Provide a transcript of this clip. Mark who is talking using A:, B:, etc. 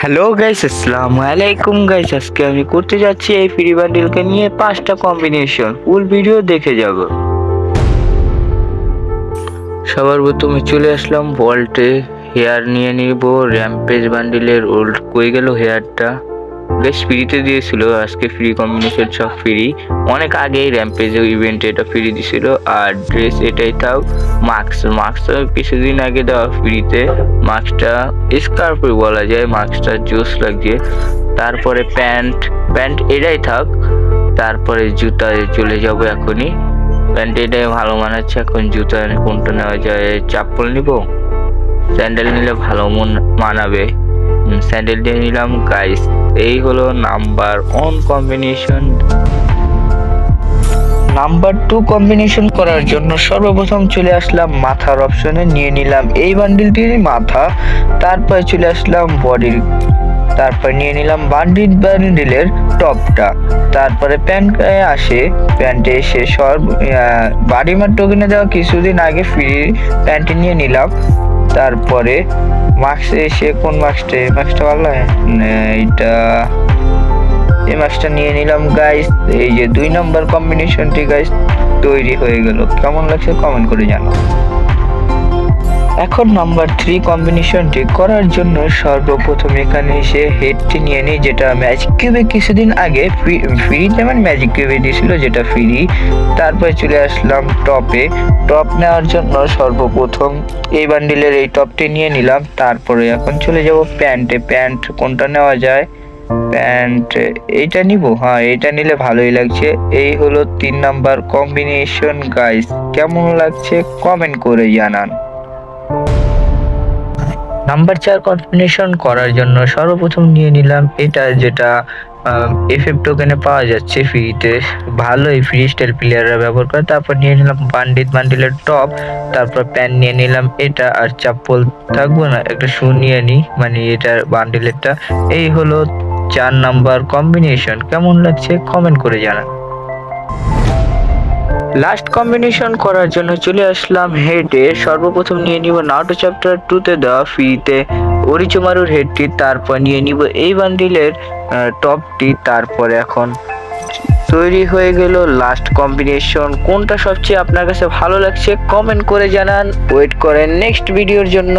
A: Hello guys, আসসালামু আলাইকুম guys. আজকে আমি করতে যাচ্ছি এই ফ্রি বান্ডিলকে নিয়ে 5টা কম্বিনেশন। ফুল ভিডিও দেখে যাব। সবার প্রথমে চলে আসলাম ভল্টে। হেয়ার নিয়ে নিব র্যাম্পেজ বান্ডিলের। ওল্ড কই গেল হেয়ারটা? বেশ ফ্রিতে দিয়েছিল, আজকে ফ্রি কম্বিনেশন সব ফ্রি। অনেক আগেই র্যাম্পেজ ইভেন্টে এটা ফ্রি দিছিল। আর ড্রেস এটাই তাও। মাস্ক কিছুদিন আগে দেওয়া ফ্রিতে। মাস্কটা স্কার্ফ বলা যায়, মাস্কটা জোস লাগছে। তারপরে প্যান্ট এটাই থাক। তারপরে জুতা চলে যাব এখনই। প্যান্ট এটাই ভালো মানাচ্ছে। এখন জুতা কোনটা নেওয়া যায়? চাপ্পল নিব, স্যান্ডেল নিলে ভালো মানাবে। স্যান্ডেল দিয়ে নিলাম গাইস। এই হলো নাম্বার 1 কম্বিনেশন। নাম্বার 2 কম্বিনেশন করার জন্য সর্বপ্রথম চলে আসলাম মাথার অপশনে, নিয়ে নিলাম এই বান্ডিলটির মাথা। তারপর চলে আসলাম বডির, তারপর নিয়ে নিলাম বান্ডিলের টপটা। তারপরে প্যান্ট আসে, প্যান্টে এসে বাড়ি মার টোকেনে দেওয়া কিছুদিন আগে ফ্রি প্যান্ট নিয়ে নিলাম। তারপরে মাস্ক এসে, কোন মাস্কটা ভালো লাগে? এইটা, এই মাস্কটা নিয়ে নিলাম গাইস। এই যে 2 নম্বর কম্বিনেশনটি গাইস তৈরি হয়ে গেল। কেমন লাগছে কমেন্ট করে জানাও। এখন নাম্বার 3 কম্বিনেশনটি করার জন্য সর্বপ্রথম এখানে এসে হেডটি নিয়ে নিই, যেটা ম্যাজিক কিউবে কিছুদিন আগে ফ্রিতে ম্যাজিক কিউবে দিয়েছিল, যেটা ফ্রি। তারপরে চলে আসলাম টপ নেওয়ার জন্য সর্বপ্রথম এই বান্ডিলের এই টপটি নিয়ে নিলাম। তারপরে এখন চলে যাব প্যান্ট কোনটা নেওয়া যায়? প্যান্ট এইটা নিব। হ্যাঁ, এইটা নিলে ভালোই লাগছে। এই হলো 3 নাম্বার কম্বিনেশন গাইস। কেমন লাগছে কমেন্ট করে জানান। নাম্বার 4 কম্বিনেশন করার জন্য সর্বপ্রথম নিয়ে নিলাম এটা, যেটা এফএফ টোকেনে পাওয়া যাচ্ছে ফ্রিতে। ভালোই ফ্রি স্টাইল প্লেয়াররা ব্যবহার করে। তারপর নিয়ে নিলাম বান্ডিলের টপ। তারপর প্যান্ট নিয়ে নিলাম এটা, আর চাপ্পল থাকবো না, একটা শু নিয়ে নিই, মানে এটার বান্ডিলেরটা। এই হলো 4 নাম্বার কম্বিনেশন। কেমন লাগছে কমেন্ট করে জানান। লাস্ট কম্বিনেশন করার জন্য চলে আসলাম হেডে। সর্বপ্রথম নিয়ে নিব নারুটো চ্যাপ্টার 2 তে দেওয়া ফ্রিতে ওরিচোমারুর হেডটি। তারপর নিয়ে নিব এই বান্ডিলের টপটি। তারপরে এখন তৈরি হয়ে গেল লাস্ট কম্বিনেশন। কোনটা সবচেয়ে আপনার কাছে ভালো লাগছে কমেন্ট করে জানান। ওয়েট করেন নেক্সট ভিডিওর জন্য।